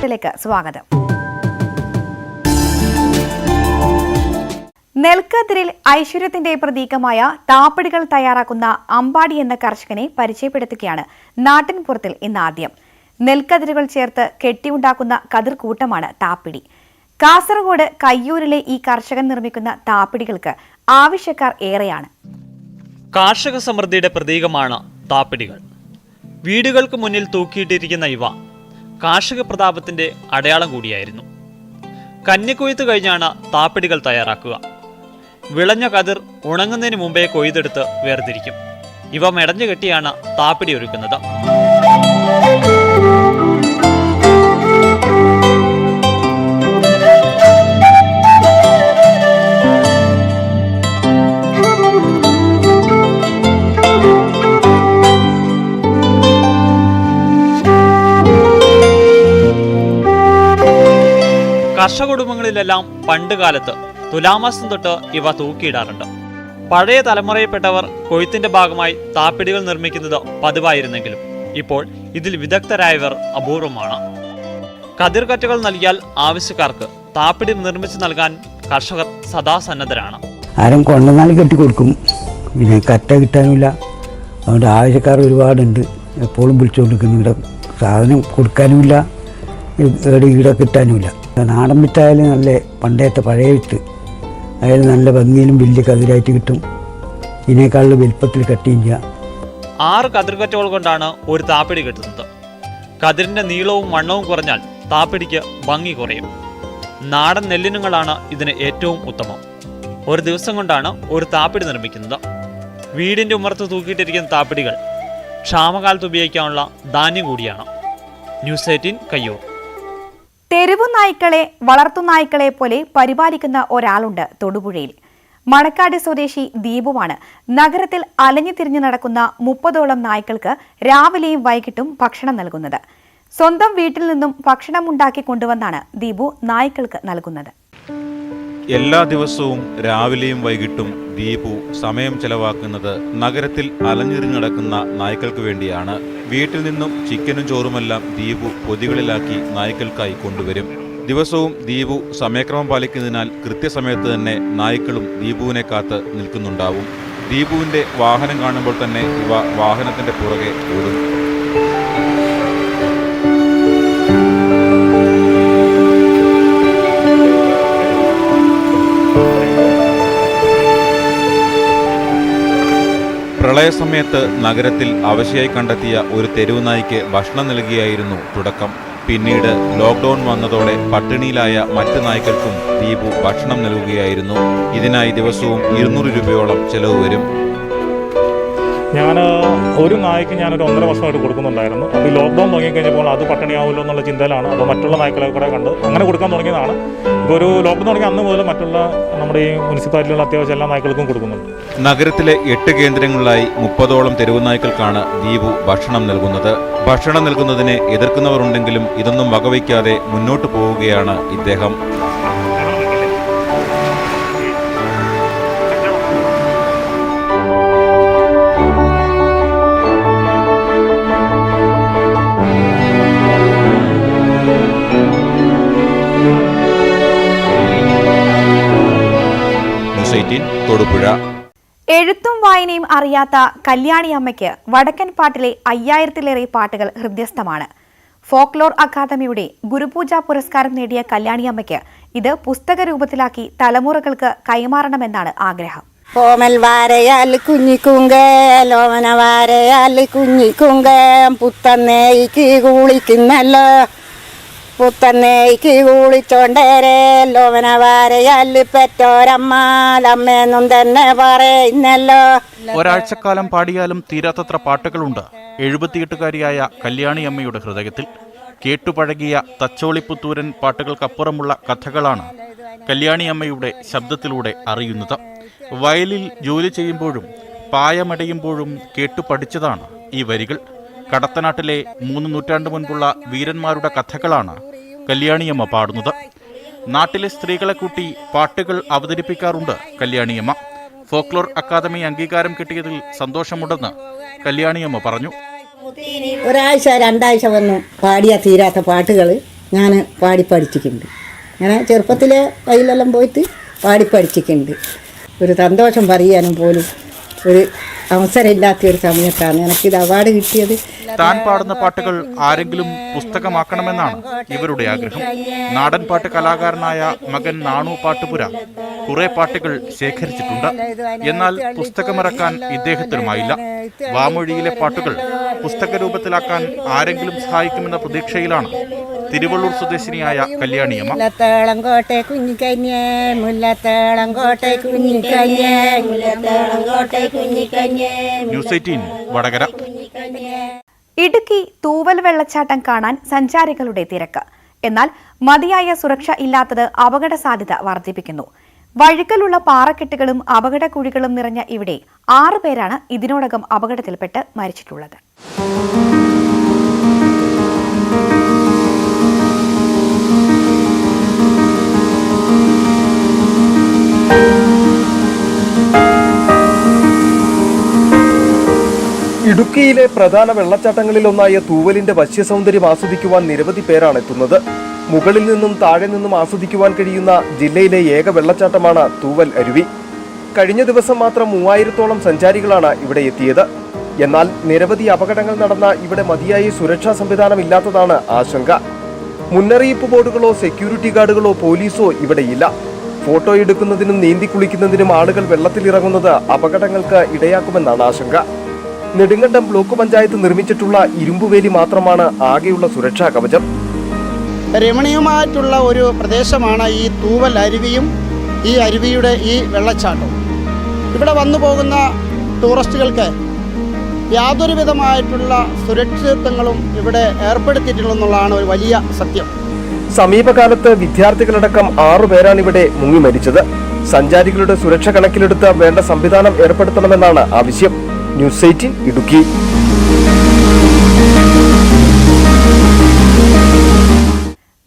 വാർത്തയിലേക്ക് സ്വാഗതം. നെൽക്കതിരിൽ ഐശ്വര്യത്തിന്റെ പ്രതീകമായ താപ്പിടികൾ തയ്യാറാക്കുന്ന അമ്പാടി എന്ന കർഷകനെ പരിചയപ്പെടുത്തുകയാണ് നാട്ടിൻപുറത്തിൽ ഇന്നാദ്യം. നെൽക്കതിരുകൾ ചേർത്ത് കെട്ടിയുണ്ടാക്കുന്ന കതിർകൂട്ടമാണ് താപ്പിടി. കാസർഗോഡ് കയ്യൂരിലെ ഈ കർഷകൻ നിർമ്മിക്കുന്ന താപ്പിടികൾക്ക് ആവശ്യക്കാർ ഏറെയാണ്. കാർഷിക സമൃദ്ധിയുടെ പ്രതീകമാണ് താപ്പിടികൾ. വീടുകൾക്ക് മുന്നിൽ തൂക്കിയിട്ടിരിക്കുന്ന ഇവ കാർഷിക പ്രതാപത്തിന്റെ അടയാളം കൂടിയായിരുന്നു. കന്നിക്കൊയ്ത്ത് കഴിഞ്ഞാണ് താപ്പിടികൾ തയ്യാറാക്കുക. വിളഞ്ഞ കതിർ ഉണങ്ങുന്നതിന് മുമ്പേ കൊയ്തെടുത്ത് വേർതിരിക്കും. ഇവ മെടഞ്ഞു കെട്ടിയാണ് താപ്പിടി ഒരുക്കുന്നത്. കർഷക കുടുംബങ്ങളിലെല്ലാം പണ്ട് കാലത്ത് തുലാമാസം തൊട്ട് ഇവ തൂക്കിയിടാറുണ്ട്. പഴയ തലമുറയിൽപ്പെട്ടവർ കൊയ്ത്തിന്റെ ഭാഗമായി താപ്പിടികൾ നിർമ്മിക്കുന്നത് പതിവായിരുന്നെങ്കിലും ഇപ്പോൾ ഇതിൽ വിദഗ്ധരായവർ അപൂർവമാണ്. കതിർക്കറ്റകൾ നൽകിയാൽ ആവശ്യക്കാർക്ക് താപ്പിടി നിർമ്മിച്ചു നൽകാൻ കർഷകർ സദാ സന്നദ്ധരാണ്. ആരും കൊണ്ടുവന്നാൽ കെട്ടിക്കൊടുക്കും. പിന്നെ കറ്റ കിട്ടാനുമില്ല, അതുകൊണ്ട് ആവശ്യക്കാർ ഒരുപാടുണ്ട്. എപ്പോഴും വിളിച്ചുകൊണ്ടിരിക്കുന്നുണ്ട്. സാധനം കൊടുക്കാനുമില്ല, ഈട കിട്ടാനുമില്ല. നാടൻ വിത്തായാലും നല്ല പണ്ടത്തെ പഴയ വിത്ത് അതായത് നല്ല ഭംഗിയിലും വലിയ കതിരായിട്ട് കിട്ടും. ഇതിനേക്കാളും വലുപ്പത്തിൽ കട്ടിയും ചെയ്യാം. 6 കതിർക്കറ്റകൾ കൊണ്ടാണ് ഒരു താപ്പിടി കിട്ടുന്നത്. കതിരിന്റെ നീളവും വണ്ണവും കുറഞ്ഞാൽ താപ്പിടിക്ക് ഭംഗി കുറയും. നാടൻ നെല്ലിനങ്ങളാണ് ഇതിന് ഏറ്റവും ഉത്തമം. ഒരു ദിവസം കൊണ്ടാണ് ഒരു താപ്പിടി നിർമ്മിക്കുന്നത്. വീടിന്റെ ഉമ്മറത്ത് തൂക്കിയിട്ടിരിക്കുന്ന താപ്പിടികൾ ക്ഷാമകാലത്ത് ഉപയോഗിക്കാനുള്ള ധാന്യം കൂടിയാണ്. ന്യൂസ് 18 കയ്യൂർ. തെരുവു നായ്ക്കളെ വളർത്തുനായ്ക്കളെ പോലെ പരിപാലിക്കുന്ന ഒരാളുണ്ട് തൊടുപുഴയിൽ. മണക്കാട് സ്വദേശി ദീപുവാണ് നഗരത്തിൽ അലഞ്ഞു തിരിഞ്ഞു നടക്കുന്ന 30ഓളം നായ്ക്കൾക്ക് രാവിലെയും വൈകിട്ടും ഭക്ഷണം നൽകുന്നത്. സ്വന്തം വീട്ടിൽ നിന്നും ഭക്ഷണം ഉണ്ടാക്കി കൊണ്ടുവന്നാണ് ദീപു നായ്ക്കൾക്ക് നൽകുന്നത്. എല്ലാ ദിവസവും രാവിലെയും വൈകിട്ടും ദീപു സമയം ചെലവാക്കുന്നത് നഗരത്തിൽ അലഞ്ഞിരിഞ്ഞു നടക്കുന്ന നായ്ക്കൾക്ക് വേണ്ടിയാണ്. വീട്ടിൽ നിന്നും ചിക്കനും ചോറുമെല്ലാം ദീപു പൊതികളിലാക്കി നായ്ക്കൾക്കായി കൊണ്ടുവരും. ദിവസവും ദീപു സമയക്രമം പാലിക്കുന്നതിനാൽ കൃത്യസമയത്ത് തന്നെ നായ്ക്കളും ദീപുവിനെ കാത്ത് നിൽക്കുന്നുണ്ടാവും. ദീപുവിന്റെ വാഹനം കാണുമ്പോൾ തന്നെ ഇവ വാഹനത്തിന്റെ പുറകെ ഓടും. പ്രളയസമയത്ത് നഗരത്തിൽ അവശയായി കണ്ടെത്തിയ ഒരു തെരുവുനായ്ക്ക് ഭക്ഷണം നൽകിയായിരുന്നു തുടക്കം. പിന്നീട് ലോക്ക്ഡൌൺ വന്നതോടെ പട്ടിണിയിലായ മറ്റ് നായ്ക്കൾക്കും ദീപു ഭക്ഷണം നൽകുകയായിരുന്നു. ഇതിനായി ദിവസവും 200 രൂപയോളം ചെലവ് വരും. ഞാൻ ഒരു നായ്ക്ക് ഞാനൊരു 1.5 വർഷമായിട്ട് കൊടുക്കുന്നുണ്ടായിരുന്നു. അപ്പോൾ ഈ ലോക്ക്ഡൗൺ തുടങ്ങിക്കഴിഞ്ഞപ്പോൾ അത് പട്ടിണിയാവുമല്ലോ എന്നുള്ള ചിന്തയിലാണ് അപ്പോൾ മറ്റുള്ള നായ്ക്കളെ കൂടെ കണ്ട് അങ്ങനെ കൊടുക്കാൻ തുടങ്ങിയതാണ്. ഇപ്പോൾ ഒരു ലോക്ക്ഡൗൺ തുടങ്ങിയ അന്ന് മുതൽ മറ്റുള്ള നമ്മുടെ ഈ മുനിസിപ്പാലിറ്റിയിലുള്ള അത്യാവശ്യം എല്ലാ നായ്ക്കൾക്കും കൊടുക്കുന്നുണ്ട്. നഗരത്തിലെ 8 കേന്ദ്രങ്ങളിലായി 30ഓളം തെരുവു നായ്ക്കൾക്കാണ് ദീപു ഭക്ഷണം നൽകുന്നത്. ഭക്ഷണം നൽകുന്നതിനെ എതിർക്കുന്നവരുണ്ടെങ്കിലും ഇതൊന്നും വകവയ്ക്കാതെ മുന്നോട്ട് പോവുകയാണ് ഇദ്ദേഹം. തൊടുപുഴ. എഴുത്തും വായനയും അറിയാത്ത കല്യാണി അമ്മയ്ക്ക് വടക്കൻ പാട്ടിലെ 5000-ലേറെ പാട്ടുകൾ ഹൃദ്യസ്ഥമാണ്. ഫോക്ലോർ അക്കാദമിയുടെ ഗുരുപൂജ പുരസ്കാരം നേടിയ കല്യാണി അമ്മയ്ക്ക് ഇത് പുസ്തക രൂപത്തിലാക്കി തലമുറകൾക്ക് കൈമാറണമെന്നാണ് ആഗ്രഹം. കോമൽ വാരയാൽ കുഞ്ഞിക്കുങ്കേ ലോമന വാരയാൽ കുഞ്ഞിക്കുങ്കേ പുത്തന്നേക്ക് കൂളിക്കുന്നല്ലോ പുത്തന്നേക്ക് കൂളിച്ചോണ്ടേരെ ലോമന വാരയാൽ പെറ്റോരമ്മാലമ്മേന്നും തന്നെ പറയുന്നല്ലോ. ഒരാഴ്ചക്കാലം പാടിയാലും തീരാത്തത്ര പാട്ടുകളുണ്ട് 78-കാരിയായ കല്യാണിയമ്മയുടെ ഹൃദയത്തിൽ. കേട്ടുപഴകിയ തച്ചോളിപ്പുത്തൂരൻ പാട്ടുകൾക്കപ്പുറമുള്ള കഥകളാണ് കല്യാണിയമ്മയുടെ ശബ്ദത്തിലൂടെ അറിയുന്നത്. വയലിൽ ജോലി ചെയ്യുമ്പോഴും പായമടയുമ്പോഴും കേട്ടുപഠിച്ചതാണ് ഈ വരികൾ. കടത്തനാട്ടിലെ 3 നൂറ്റാണ്ട് മുൻപുള്ള വീരന്മാരുടെ കഥകളാണ് കല്യാണിയമ്മ പാടുന്നത്. നാട്ടിലെ സ്ത്രീകളെ കൂട്ടി പാട്ടുകൾ അവതരിപ്പിക്കാറുണ്ട് കല്യാണിയമ്മ. ഫോക്ലോർ അക്കാദമി അംഗീകാരം കിട്ടിയതിൽ സന്തോഷമുണ്ടെന്ന് കല്യാണിയമ്മ പറഞ്ഞു. ഒരാഴ്ച 2 ആഴ്ച വന്നു പാടിയ തീരാത്ത പാട്ടുകൾ ഞാൻ പാടി പഠിച്ചിട്ടുണ്ട്. അങ്ങനെ ചെറുപ്പത്തിലെ വയലെല്ലാം പോയിട്ട് പാടി പഠിച്ചിട്ടുണ്ട്. ഒരു സന്തോഷം പറയാനും പോലും ഒരു അവസരമില്ലാത്ത ഒരു സമയത്താണ് എനിക്കിത് അവാർഡ് കിട്ടിയത്. താൻ പാടുന്ന പാട്ടുകൾ ആരെങ്കിലും പുസ്തകമാക്കണമെന്നാണ് ഇവരുടെ ആഗ്രഹം. നാടൻ പാട്ട് കലാകാരനായ മകൻ നാണു പാട്ടുപുര കുറെ പാട്ടുകൾ ശേഖരിച്ചിട്ടുണ്ട്. എന്നാൽ പുസ്തകമിറക്കാൻ ഇദ്ദേഹത്തിനുമായില്ല. വാമൊഴിയിലെ പാട്ടുകൾ പുസ്തക രൂപത്തിലാക്കാൻ ആരെങ്കിലും സഹായിക്കുമെന്ന പ്രതീക്ഷയിലാണ് തിരുവള്ളൂർ സ്വദേശിനിയായ കല്യാണിയമ്മ. ന്യൂസ് 18 വടകര. ഇടുക്കി തൂവൽ വെള്ളച്ചാട്ടം കാണാൻ സഞ്ചാരികളുടെ തിരക്ക്. എന്നാൽ മതിയായ സുരക്ഷ ഇല്ലാത്തത് അപകട സാധ്യത വർദ്ധിപ്പിക്കുന്നു. വഴുക്കലുള്ള പാറക്കെട്ടുകളും അപകട കുഴികളും നിറഞ്ഞ ഇവിടെ 6 പേരാണ് ഇതിനോടകം അപകടത്തിൽപ്പെട്ട് മരിച്ചിട്ടുള്ളത്. ഇടുക്കിയിലെ പ്രധാന വെള്ളച്ചാട്ടങ്ങളിലൊന്നായ തൂവലിന്റെ വശ്യസൗന്ദര്യം ആസ്വദിക്കുവാൻ നിരവധി പേരാണ് എത്തുന്നത്. മുകളിൽ നിന്നും താഴെ നിന്നും ആസ്വദിക്കുവാൻ കഴിയുന്ന ജില്ലയിലെ ഏക വെള്ളച്ചാട്ടമാണ് തൂവൽ അരുവി. കഴിഞ്ഞ ദിവസം മാത്രം 3000-ഓളം സഞ്ചാരികളാണ് ഇവിടെ എത്തിയത്. എന്നാൽ നിരവധി അപകടങ്ങൾ നടന്ന ഇവിടെ മതിയായ സുരക്ഷാ സംവിധാനമില്ലാത്തതാണ് ആശങ്ക. മുന്നറിയിപ്പ് ബോർഡുകളോ സെക്യൂരിറ്റി ഗാർഡുകളോ പോലീസോ ഇവിടെയില്ല. ഫോട്ടോ എടുക്കുന്നതിനും നീന്തി കുളിക്കുന്നതിനും ആളുകൾ വെള്ളത്തിലിറങ്ങുന്നത് അപകടങ്ങൾക്ക് ഇടയാക്കുമെന്നാണ് ആശങ്ക. നെടുങ്കണ്ടം ബ്ലോക്ക് പഞ്ചായത്ത് നിർമ്മിച്ചിട്ടുള്ള ഇരുമ്പുവേലി മാത്രമാണ് ആകെയുള്ള സുരക്ഷാ കവചം. രമണീയമായിട്ടുള്ള ഒരു പ്രദേശമാണ് ഈ തൂവൽ അരുവിയും ഈ അരുവിയുടെ ഈ വെള്ളച്ചാട്ടവും. ഇവിടെ വന്നു പോകുന്ന ടൂറിസ്റ്റുകൾക്ക് യാതൊരു വിധമായിട്ടുള്ള സുരക്ഷിതത്വങ്ങളും ഇവിടെ ഏർപ്പെടുത്തിയിട്ടുള്ളതെന്നുള്ളതാണ് ഒരു വലിയ സത്യം. സമീപകാലത്ത് വിദ്യാർത്ഥികളടക്കം 6 പേരാണ് ഇവിടെ മുങ്ങി മരിച്ചത്. സഞ്ചാരികളുടെ സുരക്ഷ കണക്കിലെടുത്ത് വേണ്ട സംവിധാനം ഏർപ്പെടുത്തണമെന്നാണ് ആവശ്യം. ന്യൂസ് 18 ഇടുക്കി.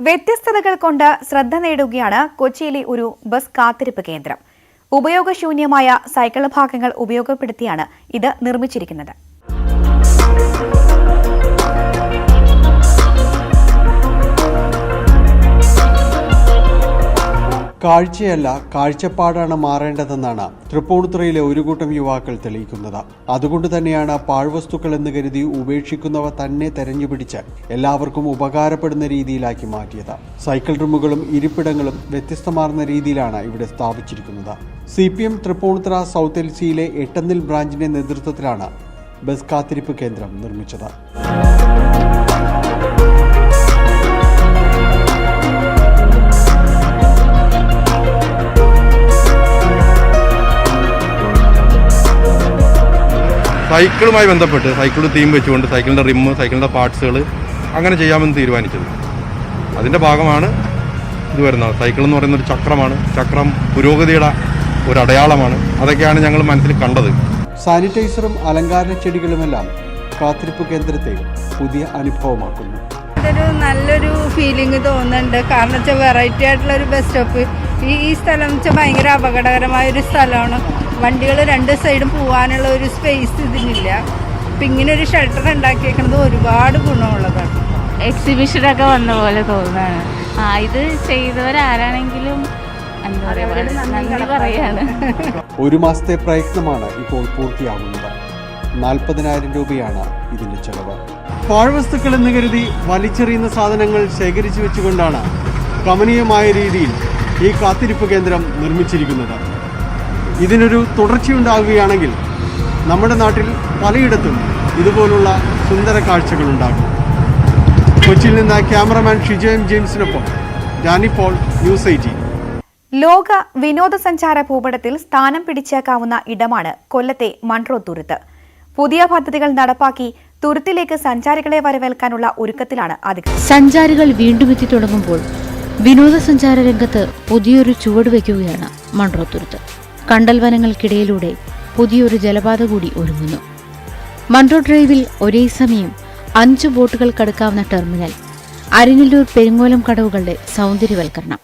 വ്യത്യസ്തതകൾ കൊണ്ട് ശ്രദ്ധ നേടുകയാണ് കൊച്ചിയിലെ ഒരു ബസ് കാത്തിരിപ്പ് കേന്ദ്രം. ഉപയോഗശൂന്യമായ സൈക്കിൾ ഭാഗങ്ങൾ ഉപയോഗപ്പെടുത്തിയാണ് ഇത് നിർമ്മിച്ചിരിക്കുന്നത്. കാഴ്ചയല്ല കാഴ്ചപ്പാടാണ് മാറേണ്ടതെന്നാണ് തൃപ്പൂണിത്തുറയിലെ ഒരു കൂട്ടം യുവാക്കൾ തെളിയിക്കുന്നത്. അതുകൊണ്ട് തന്നെയാണ് പാഴ്വസ്തുക്കൾ എന്ന് കരുതി ഉപേക്ഷിക്കുന്നവ തന്നെ തെരഞ്ഞുപിടിച്ച് എല്ലാവർക്കും ഉപകാരപ്പെടുന്ന രീതിയിലാക്കി മാറ്റിയത്. സൈക്കിൾ റൂമുകളും ഇരിപ്പിടങ്ങളും വ്യത്യസ്തമാർന്ന രീതിയിലാണ് ഇവിടെ സ്ഥാപിച്ചിരിക്കുന്നത്. CPM തൃപ്പൂണിത്തുറ സൗത്ത് LCയിലെ എട്ടന്നിൽ ബ്രാഞ്ചിന്റെ നേതൃത്വത്തിലാണ് ബസ് കാത്തിരിപ്പ് കേന്ദ്രം നിർമ്മിച്ചത്. സൈക്കിളുമായി ബന്ധപ്പെട്ട് സൈക്കിൾ തീം വെച്ചുകൊണ്ട് സൈക്കിളിൻ്റെ റിമ്മ്, സൈക്കിളിൻ്റെ പാർട്സുകൾ അങ്ങനെ ചെയ്യാമെന്ന് തീരുമാനിച്ചത്. അതിൻ്റെ ഭാഗമാണ് ഇത് വരുന്നത്. സൈക്കിൾ എന്ന് പറയുന്ന ഒരു ചക്രമാണ്. ചക്രം പുരോഗതിയുടെ ഒരു അടയാളമാണ്. അതൊക്കെയാണ് ഞങ്ങൾ മനസ്സിൽ കണ്ടത്. സാനിറ്റൈസറും അലങ്കാര ചെടികളുമെല്ലാം കാത്തിരിപ്പ് കേന്ദ്രത്തെ പുതിയ അനുഭവമാക്കുന്നു. ഇതൊരു നല്ലൊരു ഫീലിംഗ് തോന്നുന്നുണ്ട്. കാരണം വെച്ചാൽ വെറൈറ്റി ആയിട്ടുള്ള ഒരു ബസ് സ്റ്റോപ്പ്. ഈ സ്ഥലം വെച്ചാൽ ഭയങ്കര അപകടകരമായ ഒരു സ്ഥലമാണ്. വണ്ടികൾ 2 സൈഡും പോകാനുള്ള ഒരു സ്പേസ് ഇതിനില്ല. അപ്പം ഇങ്ങനെ ഒരു ഷെൽട്ടർ ഉണ്ടാക്കിയേക്കുന്നത് ഒരുപാട് ഗുണമുള്ളതാണ്. എക്സിബിഷനൊക്കെ വന്ന പോലെ തോന്നുന്നതാണ്. ഇത് ചെയ്തവരാരാണെങ്കിലും എന്താ പറയുക പറയാണ്. 1 മാസത്തെ പ്രയത്നമാണ് ഇപ്പോൾ പൂർത്തിയാകുന്നത്. 40,000 രൂപയാണ് ഇതിന്റെ ചെലവ്. പാഴ്വസ്തുക്കൾ എന്ന് കരുതി വലിച്ചെറിയുന്ന സാധനങ്ങൾ ശേഖരിച്ചു വെച്ചുകൊണ്ടാണ് കമനീയമായ രീതിയിൽ ഈ കാത്തിരിപ്പ് കേന്ദ്രം നിർമ്മിച്ചിരിക്കുന്നത്. ഇതിനൊരു തുടർച്ചയുണ്ടാകുകയാണെങ്കിൽ നമ്മുടെ നാട്ടിൽ പലയിടത്തും ഇതുപോലുള്ള സുന്ദര കാഴ്ചകളുണ്ടാകും. കൊച്ചിയിൽ നിന്ന് ക്യാമറമാൻ ഷിജോയം ജെയിംസിനൊപ്പം ഡാനി പോൾ, ന്യൂസ് 18. ലോക വിനോദസഞ്ചാര ഭൂപടത്തിൽ സ്ഥാനം പിടിച്ചേക്കാവുന്ന ഇടമാണ് കൊല്ലത്തെ മൺട്രോ തുരുത്ത്. പുതിയ പദ്ധതികൾ നടപ്പാക്കി തുരുത്തിലേക്ക് സഞ്ചാരികളെ വരവേൽക്കാനുള്ള ഒരുക്കത്തിലാണ് അധികൃതർ. സഞ്ചാരികൾ വീണ്ടും എത്തി തുടങ്ങുമ്പോൾ വിനോദസഞ്ചാര രംഗത്ത് പുതിയൊരു ചുവട് വയ്ക്കുകയാണ് മൺട്രോ തുരുത്ത്. കണ്ടൽ വനങ്ങൾക്കിടയിലൂടെ പുതിയൊരു ജലപാത കൂടി ഒരുങ്ങുന്നു. മൺട്രോ ഡ്രൈവിൽ ഒരേ സമയം 5 ബോട്ടുകൾ കടക്കാവുന്ന ടെർമിനൽ, അരിനെല്ലൂർ പെരിങ്ങോലം കടവുകളുടെ സൗന്ദര്യവൽക്കരണം,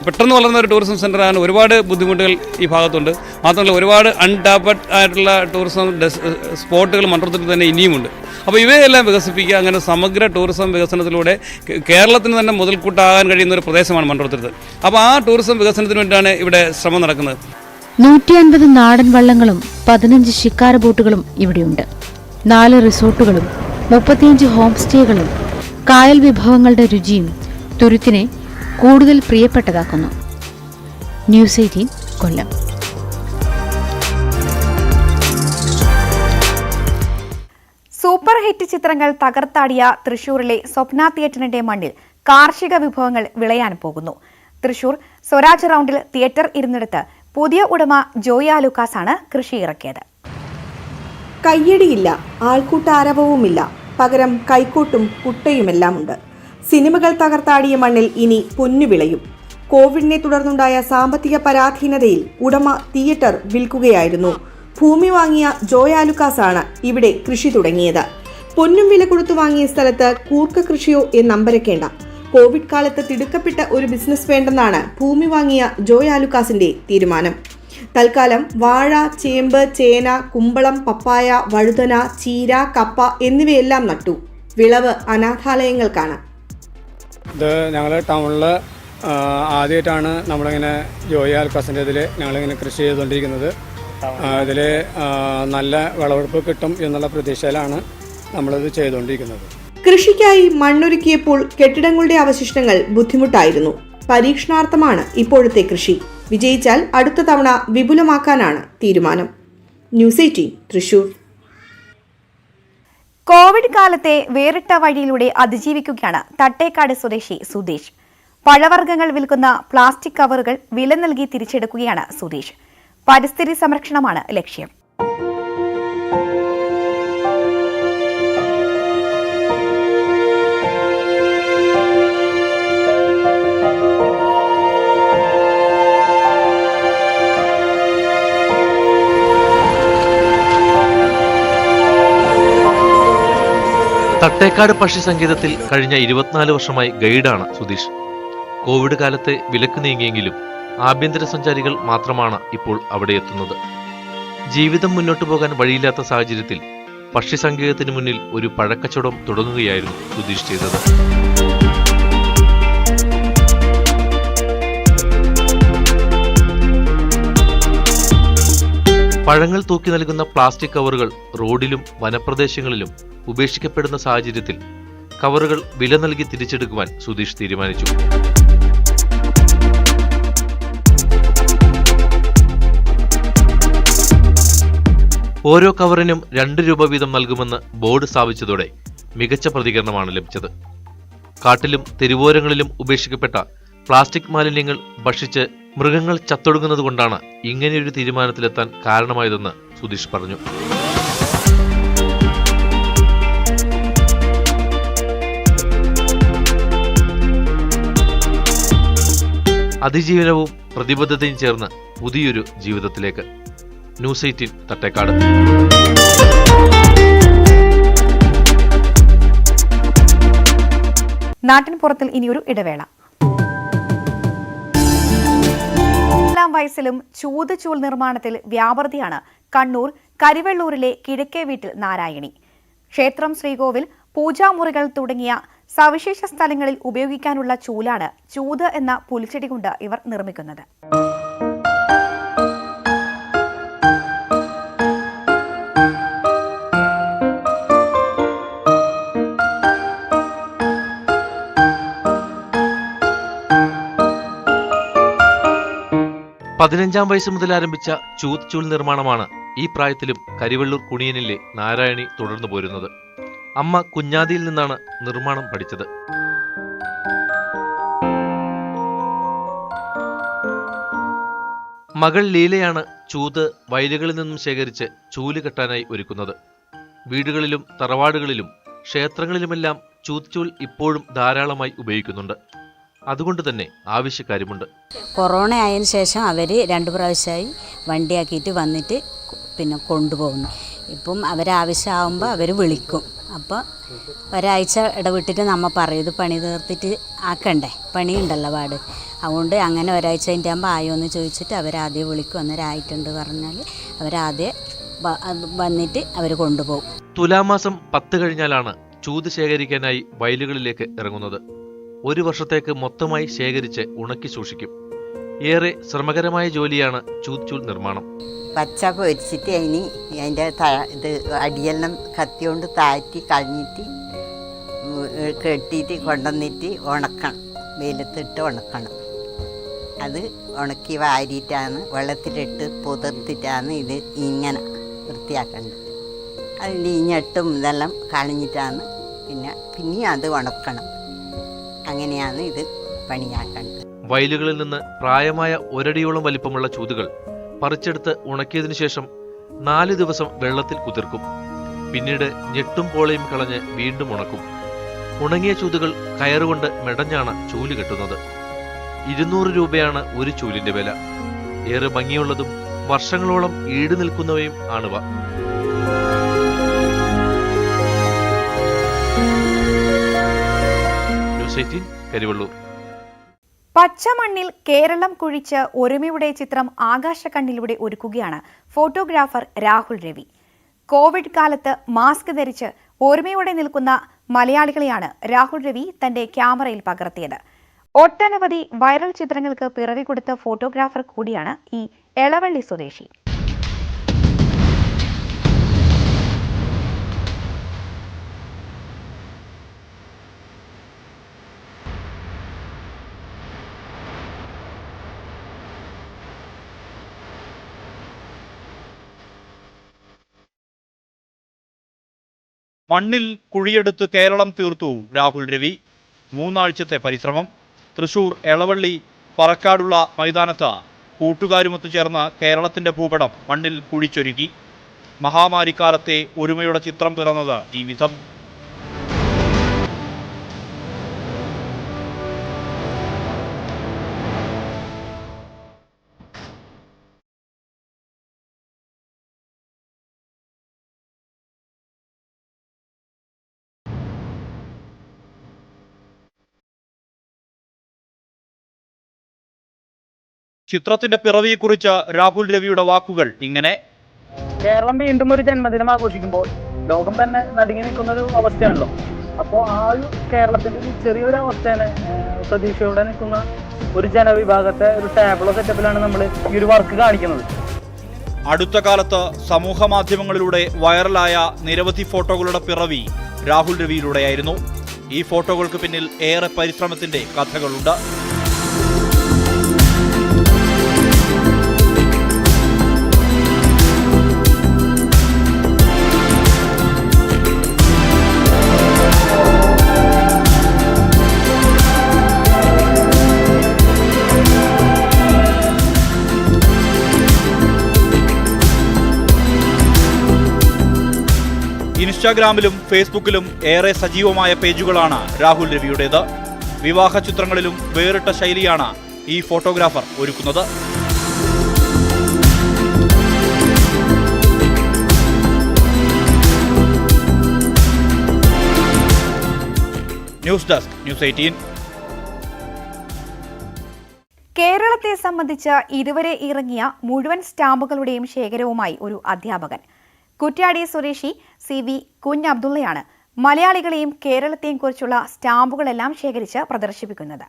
പെട്ടെന്ന് വളർന്ന ഒരു ടൂറിസം സെൻ്ററാണ്. ഒരുപാട് ബുദ്ധിമുട്ടുകൾ ഈ ഭാഗത്തുണ്ട്. മാത്രമല്ല ഒരുപാട് അൺടാപ്പഡ് ആയിട്ടുള്ള ടൂറിസം സ്പോട്ടുകൾ മൺട്രോത്തുരുത്തിൽ തന്നെ ഇനിയുമുണ്ട്. അപ്പോൾ ഇവയെല്ലാം വികസിപ്പിക്കുക, അങ്ങനെ സമഗ്ര ടൂറിസം വികസനത്തിലൂടെ കേരളത്തിന് തന്നെ മുതൽക്കൂട്ടാകാൻ കഴിയുന്ന ഒരു പ്രദേശമാണ് മൺട്രോത്തുരുത്ത്. അപ്പോൾ ആ ടൂറിസം വികസനത്തിന് വേണ്ടിയാണ് ഇവിടെ ശ്രമം നടക്കുന്നത്. 150 നാടൻ വള്ളങ്ങളും 15 ശിക്കാര ബോട്ടുകളും ഇവിടെയുണ്ട്. 4 റിസോർട്ടുകളും 35 ഹോം സ്റ്റേകളും കായൽ വിഭവങ്ങളുടെ രുചിയും തുരുത്തിനെ കൂടുതൽ പ്രിയപ്പെട്ടതാക്കുന്നു. ന്യൂസ് 18 കൊല്ലം. സൂപ്പർ ഹിറ്റ് ചിത്രങ്ങൾ തകർത്താടിയ തൃശൂരിലെ സ്വപ്ന തിയേറ്ററിന്റെ മണ്ണിൽ കാർഷിക വിഭവങ്ങൾ വിളയാൻ പോകുന്നു. തൃശൂർ സ്വരാജ് റൗണ്ടിൽ തിയേറ്റർ ഇരുന്നിടത്ത് പുതിയ ഉടമ ജോയി ആലുക്കാസാണ് കൃഷി ഇറക്കിയത്. കയ്യടിയില്ല, ആൾക്കൂട്ടാരവവുമില്ല, പകരം കൈക്കോട്ടും കുട്ടയുമെല്ലാമുണ്ട്. സിനിമകൾ തകർത്താടിയ മണ്ണിൽ ഇനി പൊന്നുവിളയും. കോവിഡിനെ തുടർന്നുണ്ടായ സാമ്പത്തിക പരാധീനതയിൽ ഉടമ തിയേറ്റർ വിൽക്കുകയായിരുന്നു. ഭൂമി വാങ്ങിയ ജോയ് ആലുക്കാസാണ് ഇവിടെ കൃഷി തുടങ്ങിയത്. പൊന്നും വില കൊടുത്തു വാങ്ങിയ സ്ഥലത്ത് കൂർക്ക കൃഷിയോ എന്നമ്പരക്കേണ്ട. കോവിഡ് കാലത്ത് തിടുക്കപ്പെട്ട ഒരു ബിസിനസ് വേണ്ടെന്നാണ് ഭൂമി വാങ്ങിയ ജോയ് ആലുക്കാസിന്റെ തീരുമാനം. തൽക്കാലം വാഴ, ചേമ്പ്, ചേന, കുമ്പളം, പപ്പായ, വഴുതന, ചീര, കപ്പ എന്നിവയെല്ലാം നട്ടു. വിളവ് അനാഥാലയങ്ങൾക്കാണ്. ഇത് ഞങ്ങൾ ടൗണിൽ ആദ്യമായിട്ടാണ് നമ്മളിങ്ങനെ ജോയി ആലുക്കാസിൻ്റെ ഇതിൽ ഞങ്ങളിങ്ങനെ കൃഷി ചെയ്തുകൊണ്ടിരിക്കുന്നത്. ഇതിൽ നല്ല വിളവെടുപ്പ് കിട്ടും എന്നുള്ള പ്രതീക്ഷയിലാണ് നമ്മളിത് ചെയ്തുകൊണ്ടിരിക്കുന്നത്. കൃഷിക്കായി മണ്ണൊരുക്കിയപ്പോൾ കെട്ടിടങ്ങളുടെ അവശിഷ്ടങ്ങൾ ബുദ്ധിമുട്ടായിരുന്നു. പരീക്ഷണാർത്ഥമാണ് ഇപ്പോഴത്തെ കൃഷി. വിജയിച്ചാൽ അടുത്ത തവണ വിപുലമാക്കാനാണ് തീരുമാനം. ന്യൂസ് 18 തൃശൂർ. കോവിഡ് കാലത്തെ വേറിട്ട വഴിയിലൂടെ അതിജീവിക്കുകയാണ് തട്ടേക്കാട് സ്വദേശി സുധീഷ്. പഴവർഗ്ഗങ്ങൾ വിൽക്കുന്ന പ്ലാസ്റ്റിക് കവറുകൾ വില നൽകി തിരിച്ചെടുക്കുകയാണ് സുധീഷ്. പരിസ്ഥിതി സംരക്ഷണമാണ് ലക്ഷ്യം. തട്ടേക്കാട് പക്ഷി സങ്കേതത്തിൽ കഴിഞ്ഞ 24 വർഷമായി ഗൈഡാണ് സുധീഷ്. കോവിഡ് കാലത്തെ വിലക്ക് നീങ്ങിയെങ്കിലും ആഭ്യന്തര സഞ്ചാരികൾ മാത്രമാണ് ഇപ്പോൾ അവിടെ എത്തുന്നത്. ജീവിതം മുന്നോട്ടു പോകാൻ വഴിയില്ലാത്ത സാഹചര്യത്തിൽ പക്ഷി സങ്കേതത്തിന് മുന്നിൽ ഒരു പഴക്കച്ചവടം തുടങ്ങുകയായിരുന്നു സുധീഷ് ചെയ്തത്. പഴങ്ങൾ തൂക്കി നൽകുന്ന പ്ലാസ്റ്റിക് കവറുകൾ റോഡിലും വനപ്രദേശങ്ങളിലും ഉപേക്ഷിക്കപ്പെടുന്ന സാഹചര്യത്തിൽ കവറുകൾ വില നൽകി തിരിച്ചെടുക്കുവാൻ സുധീഷ് തീരുമാനിച്ചു. ഓരോ കവറിനും 2 രൂപ വീതം നൽകുമെന്ന് ബോർഡ് സ്ഥാപിച്ചതോടെ മികച്ച പ്രതികരണമാണ് ലഭിച്ചത്. കാട്ടിലും തെരുവോരങ്ങളിലും ഉപേക്ഷിക്കപ്പെട്ട പ്ലാസ്റ്റിക് മാലിന്യങ്ങൾ ഭക്ഷിച്ച് മൃഗങ്ങൾ ചത്തൊടുങ്ങുന്നതുകൊണ്ടാണ് ഇങ്ങനെയൊരു തീരുമാനത്തിലെത്താൻ കാരണമായതെന്ന് സുധീഷ് പറഞ്ഞു. അതിജീവനവും പ്രതിബദ്ധതയും ചേർന്ന് പുതിയൊരു ജീവിതത്തിലേക്ക്. ന്യൂസ് 18 തട്ടേക്കാട്. നാട്ടിൻപുറത്തിൽ ഇനിയൊരു ഇടവേള. 4 വയസ്സിലും ചൂത് നിർമ്മാണത്തിൽ വ്യാപൃതിയാണ് കണ്ണൂർ കരിവെള്ളൂരിലെ കിഴക്കേ വീട്ടിൽ നാരായണി. ക്ഷേത്രം, ശ്രീകോവിൽ, പൂജാമുറികൾ തുടങ്ങിയ സവിശേഷ സ്ഥലങ്ങളിൽ ഉപയോഗിക്കാനുള്ള ചൂലാണ് ചൂത് എന്ന പുൽച്ചെടി കൊണ്ട് ഇവർ നിർമ്മിക്കുന്നത്. പതിനഞ്ചാം വയസ്സ് മുതൽ ആരംഭിച്ച ചൂൽ നിർമ്മാണമാണ് ഈ പ്രായത്തിലും കരിവെള്ളൂർ കുണിയനിലെ നാരായണി തുടർന്നു പോരുന്നത്. അമ്മ കുഞ്ഞാതിയിൽ നിന്നാണ് നിർമ്മാണം പഠിച്ചത്. മകൾ ലീലയാണ് ചൂത് വയലുകളിൽ നിന്നും ശേഖരിച്ച് ചൂല് കെട്ടാനായി ഒരുക്കുന്നത്. വീടുകളിലും തറവാടുകളിലും ക്ഷേത്രങ്ങളിലുമെല്ലാം ചൂൽ ഇപ്പോഴും ധാരാളമായി ഉപയോഗിക്കുന്നുണ്ട്. അതുകൊണ്ട് തന്നെ ആവശ്യക്കാരുമുണ്ട്. കൊറോണ ആയതിനു ശേഷം അവർ 2 പ്രാവശ്യമായി വണ്ടിയാക്കിയിട്ട് വന്നിട്ട് പിന്നെ കൊണ്ടുപോകുന്നു. ഇപ്പം അവരാവശ്യമാകുമ്പോൾ അവർ വിളിക്കും. അപ്പോൾ ഒരാഴ്ച ഇടവിട്ടിട്ട് നമ്മൾ പറയും ഇത് പണി തീർത്തിട്ട് ആക്കണ്ടേ, പണിയുണ്ടല്ലോ പാട്. അതുകൊണ്ട് അങ്ങനെ ഒരാഴ്ച കഴിഞ്ഞിട്ട് ആകുമ്പോൾ ആയോ എന്ന് ചോദിച്ചിട്ട് അവരാദ്യം വിളിക്കും. അന്നേരമായിട്ടുണ്ട് പറഞ്ഞാൽ അവരാദ്യം വന്നിട്ട് അവർ കൊണ്ടുപോകും. തുലാമാസം 10 കഴിഞ്ഞാലാണ് ചൂത് ശേഖരിക്കാനായി വയലുകളിലേക്ക് ഇറങ്ങുന്നത്. 1 വർഷത്തേക്ക് മൊത്തമായി ശേഖരിച്ച് ഉണക്കി സൂക്ഷിക്കും. ഏറെ ശ്രമകരമായ ജോലിയാണ് ചൂത് നിർമ്മാണം. പച്ച പൊരിച്ചിട്ട് അതിൻ്റെ ഇത് അടിയെല്ലാം കത്തിയോണ്ട് താറ്റി കളഞ്ഞിട്ട് കെട്ടിയിട്ട് കൊണ്ടുവന്നിട്ട് ഉണക്കണം, വെയിലത്തിട്ട് ഉണക്കണം. അത് ഉണക്കി വാരിയിട്ടാണ് വെള്ളത്തിലിട്ട് പുതിർത്തിട്ടാണ് ഇത് ഇങ്ങനെ വൃത്തിയാക്കേണ്ടത്. അതിൻ്റെ ഇഞ്ഞട്ടും ഇതെല്ലാം കളഞ്ഞിട്ടാണ് പിന്നെയും അത് ഉണക്കണം. അങ്ങനെയാണ് ഇത് പണിയാക്കേണ്ടത്. വയലുകളിൽ നിന്ന് പ്രായമായ 1 അടിയോളം വലിപ്പമുള്ള ചൂതുകൾ പറിച്ചെടുത്ത് ഉണക്കിയതിനു ശേഷം 4 ദിവസം വെള്ളത്തിൽ കുതിർക്കും. പിന്നീട് ഞെട്ടും പോളയും കളഞ്ഞ് വീണ്ടും ഉണക്കും. ഉണങ്ങിയ ചൂതുകൾ കയറുകൊണ്ട് മെടഞ്ഞാണ് ചൂല് കെട്ടുന്നത്. 200 രൂപയാണ് ഒരു ചൂലിന്റെ വില. ഏറെ ഭംഗിയുള്ളതും വർഷങ്ങളോളം ഈട് നിൽക്കുന്നവയും ആണിവ. ന്യൂസ് 18 കരിവള്ളൂർ. പച്ചമണ്ണിൽ കേരളം കുഴിച്ച് ഒരുമയുടെ ചിത്രം ആകാശക്കണ്ണിലൂടെ ഒരുക്കുകയാണ് ഫോട്ടോഗ്രാഫർ രാഹുൽ രവി. കോവിഡ് കാലത്ത് മാസ്ക് ധരിച്ച് ഒരുമയോടെ നിൽക്കുന്ന മലയാളികളെയാണ് രാഹുൽ രവി തന്റെ ക്യാമറയിൽ പകർത്തിയത്. ഒട്ടനവധി വൈറൽ ചിത്രങ്ങൾക്ക് പിറവി കൊടുത്ത ഫോട്ടോഗ്രാഫർ കൂടിയാണ് ഈ എളവള്ളി സ്വദേശി. മണ്ണിൽ കുഴിയെടുത്ത് കേരളം തീർത്തു രാഹുൽ രവി. 3 ആഴ്ചത്തെ പരിശ്രമം. തൃശൂർ എളവള്ളി പറക്കാടുള്ള മൈതാനത്ത് കൂട്ടുകാരുമൊത്തു ചേർന്ന് കേരളത്തിന്റെ ഭൂപടം മണ്ണിൽ കുഴിച്ചൊരുക്കി. മഹാമാരിക്കാലത്തെ ഒരുമയുടെ ചിത്രം പിറന്നത് ഈ വിധം. ചിത്രത്തിന്റെ പിറവിയെക്കുറിച്ച് രാഹുൽ രവിയുടെ വാക്കുകൾ ഇങ്ങനെ: കേരളം വീണ്ടും ഒരു ജന്മദിനം ആഘോഷിക്കുമ്പോൾ ലോകം തന്നെ നടുങ്ങി നിൽക്കുന്ന ഒരു അവസ്ഥയാണല്ലോ. അപ്പോൾ ആ ഒരു കേരളത്തിന്റെ ചെറിയൊരു അവസ്ഥയാണ് പ്രതീക്ഷയോടെ നിൽക്കുന്ന ഒരു ജനവിഭാഗത്തെ ഒരു ടാബ്ലോ സെറ്റപ്പിലാണ് നമ്മൾ ഈ ഒരു വർക്ക് കാണിക്കുന്നത്. അടുത്ത കാലത്ത് സമൂഹ മാധ്യമങ്ങളിലൂടെ വൈറലായ നിരവധി ഫോട്ടോകളുടെ പിറവി രാഹുൽ രവിയിലൂടെയായിരുന്നു. ഈ ഫോട്ടോകൾക്ക് പിന്നിൽ ഏറെ പരിശ്രമത്തിന്റെ കഥകളുണ്ട്. ഇൻസ്റ്റാഗ്രാമിലും ഫേസ്ബുക്കിലും ഏറെ സജീവമായ പേജുകളാണ് രാഹുൽ രവിയുടേത്. വിവാഹ ചിത്രങ്ങളിലും വേറിട്ട ശൈലിയാണ് ഈ ഫോട്ടോഗ്രാഫർ ഒരുക്കുന്നത്. News desk, news 18. കേരളത്തെ സംബന്ധിച്ച് ഇതുവരെ ഇറങ്ങിയ മുഴുവൻ സ്റ്റാമ്പുകളുടെയും ശേഖരവുമായി ഒരു അധ്യാപകൻ. കുറ്റ്യാടി സ്വദേശി CV കുഞ്ഞബ്ദുള്ളയാണ് മലയാളികളെയും കേരളത്തെയും കുറിച്ചുള്ള സ്റ്റാമ്പുകളെല്ലാം ശേഖരിച്ച് പ്രദർശിപ്പിക്കുന്നത്.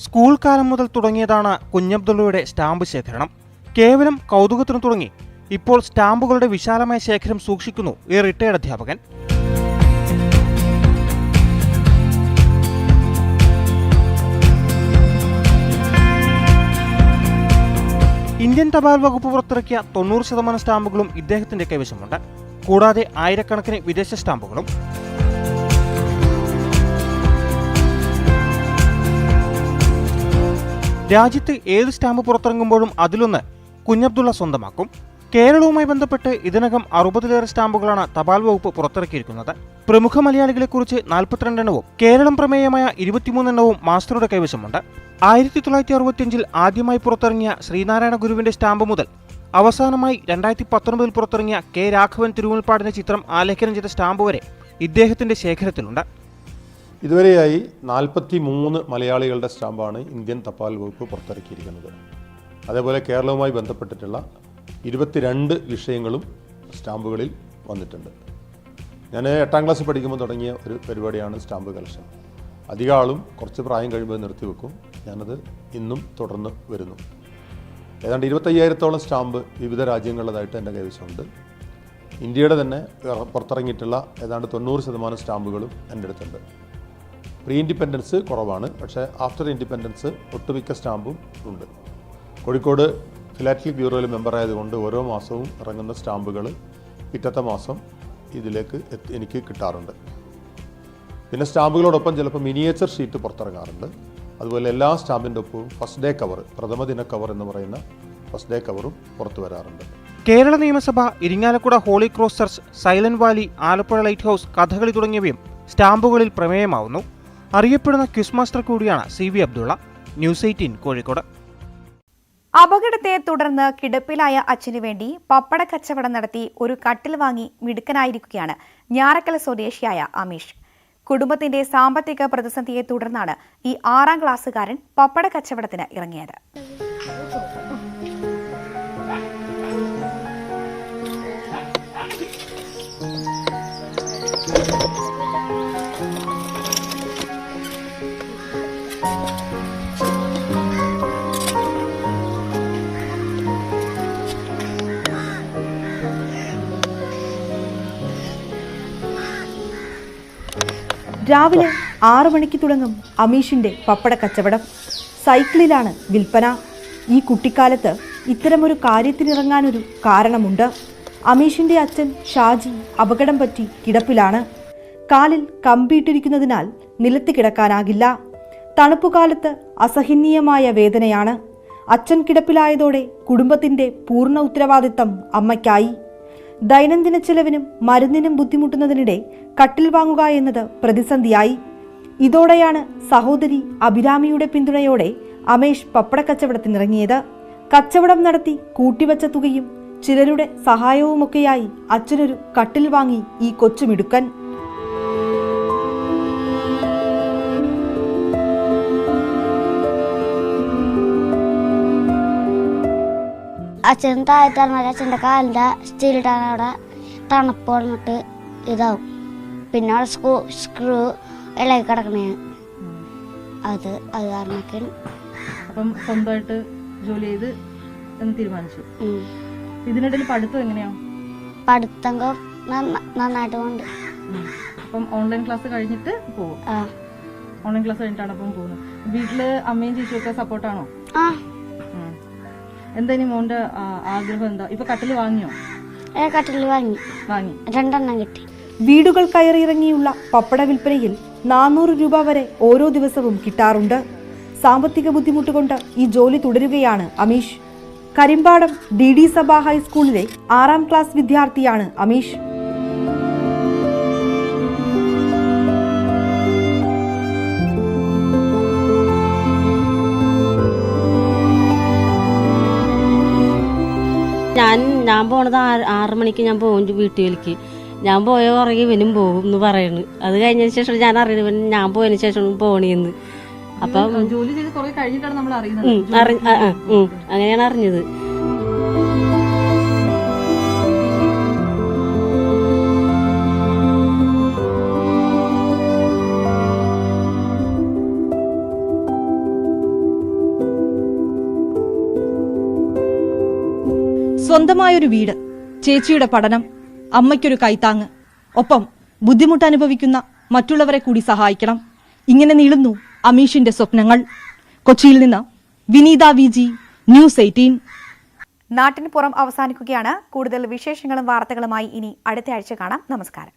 സ്കൂൾ കാലം മുതൽ തുടങ്ങിയതാണ് കുഞ്ഞബ്ദുള്ളയുടെ സ്റ്റാമ്പ് ശേഖരണം. കേവലം കൗതുകത്തിനു തുടങ്ങി ഇപ്പോൾ സ്റ്റാമ്പുകളുടെ വിശാലമായ ശേഖരം സൂക്ഷിക്കുന്നു ഈ റിട്ടയർഡ് അധ്യാപകൻ. ഇന്ത്യൻ തപാൽ വകുപ്പ് പുറത്തിറക്കിയ 90% സ്റ്റാമ്പുകളും ഇദ്ദേഹത്തിന്റെ കൈവശമുണ്ട്. കൂടാതെ ആയിരക്കണക്കിന് വിദേശ സ്റ്റാമ്പുകളും. രാജ്യത്ത് ഏത് സ്റ്റാമ്പ് പുറത്തിറങ്ങുമ്പോഴും അതിലൊന്ന് കുഞ്ഞബ്ദുള്ള സ്വന്തമാക്കും. കേരളവുമായി ബന്ധപ്പെട്ട് ഇതിനകം 60-ലേറെ സ്റ്റാമ്പുകളാണ് തപാൽ വകുപ്പ് പുറത്തിറക്കിയിരിക്കുന്നത്. പ്രമുഖ മലയാളികളെക്കുറിച്ച് 42 എണ്ണവും കേരളം പ്രമേയമായ 23 എണ്ണവും മാസ്റ്ററുടെ കൈവശമുണ്ട്. 1965 ആദ്യമായി പുറത്തിറങ്ങിയ ശ്രീനാരായണ ഗുരുവിന്റെ സ്റ്റാമ്പ് മുതൽ അവസാനമായി 2019 പുറത്തിറങ്ങിയ കെ രാഘവൻ തിരുമുൽപ്പാടിന്റെ ചിത്രം ആലേഖനം ചെയ്ത സ്റ്റാമ്പ് വരെ ഇദ്ദേഹത്തിന്റെ ശേഖരത്തിലുണ്ട്. ഇതുവരെയായി 43 മലയാളികളുടെ സ്റ്റാമ്പാണ് ഇന്ത്യൻ തപാൽ വകുപ്പ് പുറത്തിറക്കിയിരിക്കുന്നത്. അതേപോലെ കേരളവുമായി ബന്ധപ്പെട്ടിട്ടുള്ള 22 വിഷയങ്ങളും സ്റ്റാമ്പുകളിൽ വന്നിട്ടുണ്ട്. ഞാൻ 8ാം ക്ലാസ്സിൽ പഠിക്കുമ്പോൾ തുടങ്ങിയ ഒരു പരിപാടിയാണ് സ്റ്റാമ്പ് കളക്ഷൻ. അധികം ആളും കുറച്ച് പ്രായം കഴിയുമ്പോൾ നിർത്തിവെക്കും. ഞാനത് ഇന്നും തുടർന്ന് വരുന്നു. ഏതാണ്ട് 25,000-ഓളം സ്റ്റാമ്പ് വിവിധ രാജ്യങ്ങളിലായിട്ട് എൻ്റെ കൈവശമുണ്ട്. ഇന്ത്യയുടെ തന്നെ പുറത്തിറങ്ങിയിട്ടുള്ള ഏതാണ്ട് 90% സ്റ്റാമ്പുകളും എൻ്റെ അടുത്തുണ്ട്. പ്രീ ഇൻഡിപെൻഡൻസ് കുറവാണ്, പക്ഷേ ആഫ്റ്റർ ഇൻഡിപെൻഡൻസ് ഒട്ടുമിക്ക സ്റ്റാമ്പും ഉണ്ട്. കോഴിക്കോട് ഫിലാറ്റലിക് ബ്യൂറോയിൽ മെമ്പറായതുകൊണ്ട് ഓരോ മാസവും ഇറങ്ങുന്ന സ്റ്റാമ്പുകൾ പിറ്റത്തെ മാസം ഇതിലേക്ക് എനിക്ക് കിട്ടാറുണ്ട്. പിന്നെ സ്റ്റാമ്പുകളോടൊപ്പം ചിലപ്പോൾ മിനിയേച്ചർ ഷീറ്റ് പുറത്തിറങ്ങാറുണ്ട്. അതുപോലെ എല്ലാ സ്റ്റാമ്പിൻ്റെ ഒപ്പവും ഫസ്റ്റ് ഡേ കവർ, പ്രഥമ ദിന കവർ എന്ന് പറയുന്ന ഫസ്റ്റ് ഡേ കവറും പുറത്തു വരാറുണ്ട്. Kerala Niyamasabha, Irinjalakuda holy cross church, silent valley, Alappuzha light house, Kathakali തുടങ്ങിയവയും സ്റ്റാമ്പുകളിൽ പ്രമേയമാവുന്നു. അറിയപ്പെടുന്ന ക്വിസ് മാസ്റ്റർ കൂടിയാണ് CV അബ്ദുള്ള. ന്യൂസ് 18 കോഴിക്കോട്. അപകടത്തെ തുടർന്ന് കിടപ്പിലായ അച്ഛനു വേണ്ടി പപ്പട കച്ചവടം നടത്തി ഒരു കട്ടിൽ വാങ്ങി മിടുക്കനായിരിക്കുകയാണ് ഞാറക്കൽ സ്വദേശിയായ അമീഷ്. കുടുംബത്തിന്റെ സാമ്പത്തിക പ്രതിസന്ധിയെ തുടർന്നാണ് ഈ 6ാം ക്ലാസ്സുകാരൻ പപ്പട കച്ചവടത്തിന് ഇറങ്ങിയത്. രാവിലെ 6 മണിക്ക് തുടങ്ങും അമീഷിന്റെ പപ്പട കച്ചവടം. സൈക്കിളിലാണ് വിൽപ്പന. ഈ കുട്ടിക്കാലത്ത് ഇത്തരമൊരു കാര്യത്തിനിറങ്ങാനൊരു കാരണമുണ്ട്. അമീഷിന്റെ അച്ഛൻ ഷാജി അപകടം പറ്റി കിടപ്പിലാണ്. കാലിൽ കമ്പിയിട്ടിരിക്കുന്നതിനാൽ നിലത്ത് കിടക്കാനാകില്ല. തണുപ്പുകാലത്ത് അസഹനീയമായ വേദനയാണ്. അച്ഛൻ കിടപ്പിലായതോടെ കുടുംബത്തിന്റെ പൂർണ്ണ ഉത്തരവാദിത്തം അമ്മയ്ക്കായി. ദൈനംദിന ചെലവിനും മരുന്നിനും ബുദ്ധിമുട്ടുന്നതിനിടെ കട്ടിൽ വാങ്ങുക എന്നത് പ്രതിസന്ധിയായി. ഇതോടെയാണ് സഹോദരി അഭിരാമിയുടെ പിന്തുണയോടെ അമേഷ് പപ്പട കച്ചവടത്തിനിറങ്ങിയത്. കച്ചവടം നടത്തി കൂട്ടിവച്ച തുകയും ചിലരുടെ സഹായവുമൊക്കെയായി അച്ഛനൊരു കട്ടിൽ വാങ്ങി ഈ കൊച്ചുമിടുക്കൻ. അച്ഛൻ താഴത്ത് പറഞ്ഞാൽ അച്ഛൻ്റെ കാലിൻ്റെ സ്റ്റീലിട്ടാണ് അവിടെ തണുപ്പ് വന്നിട്ട് ഇതാവും. പിന്നെ അവിടെ സ്ക്രൂ ഇളകി കിടക്കണേ. അത് കാരണമൊക്കെ. അപ്പം സ്വന്തമായിട്ട് ജോലി ചെയ്ത് എന്ന് തീരുമാനിച്ചു. ഇതിനിടയിൽ പഠിത്തം എങ്ങനെയാ? പഠിത്തം നന്നായിട്ട് കൊണ്ട്. അപ്പം ഓൺലൈൻ ക്ലാസ് കഴിഞ്ഞിട്ട് പോകും. ഓൺലൈൻ ക്ലാസ് കഴിഞ്ഞിട്ടാണ് അപ്പം പോകുന്നത്. വീട്ടില് അമ്മയും ചേച്ചിയും ഒക്കെ സപ്പോർട്ടാണോ? എന്താ ഇനി മോന്റെ ആഗ്രഹം എന്താ? ഇപ്പൊ കട്ടില് വാങ്ങിയോ? കട്ടില് വാങ്ങി 2 എണ്ണം കിട്ടി. വീടുകൾ കയറിയിറങ്ങിയുള്ള പപ്പട വിൽപ്പനയിൽ 400 രൂപ വരെ ഓരോ ദിവസവും കിട്ടാറുണ്ട്. സാമ്പത്തിക ബുദ്ധിമുട്ടുകൊണ്ട് ഈ ജോലി തുടരുകയാണ് അമീഷ്. കരിമ്പാടം DD സഭ ഹൈസ്കൂളിലെ 6ാം ക്ലാസ് വിദ്യാർത്ഥിയാണ് അമീഷ്. ഞാൻ പോണത് 6 മണിക്ക് ഞാൻ പോകും വീട്ടിലേക്ക്. ഞാൻ പോയ പുറകെ ഇവനും പോകും എന്ന് പറയുന്നു. അത് കഴിഞ്ഞതിന് ശേഷം ഞാൻ അറിയുന്നത് ഞാൻ പോയതിനു ശേഷം പോണേന്ന്. അപ്പം ജോലി ചെയ്ത് കുറെ കഴിഞ്ഞിട്ടാണ് നമ്മൾ അറിയുന്നത്. അങ്ങനെയാണ് അറിഞ്ഞത്. സ്വന്തമായൊരു വീട്, ചേച്ചിയുടെ പഠനം, അമ്മയ്ക്കൊരു കൈത്താങ്ങ്, ഒപ്പം ബുദ്ധിമുട്ടനുഭവിക്കുന്ന മറ്റുള്ളവരെ കൂടി സഹായിക്കണം. ഇങ്ങനെ നീളുന്നു അമീഷിന്റെ സ്വപ്നങ്ങൾ. കൊച്ചിയിൽ നിന്ന് വിനീത VG, ന്യൂസ് 18. നാട്ടിന് പുറം അവസാനിക്കുകയാണ്. കൂടുതൽ വിശേഷങ്ങളും വാർത്തകളുമായി ഇനി അടുത്ത ആഴ്ച കാണാം. നമസ്കാരം.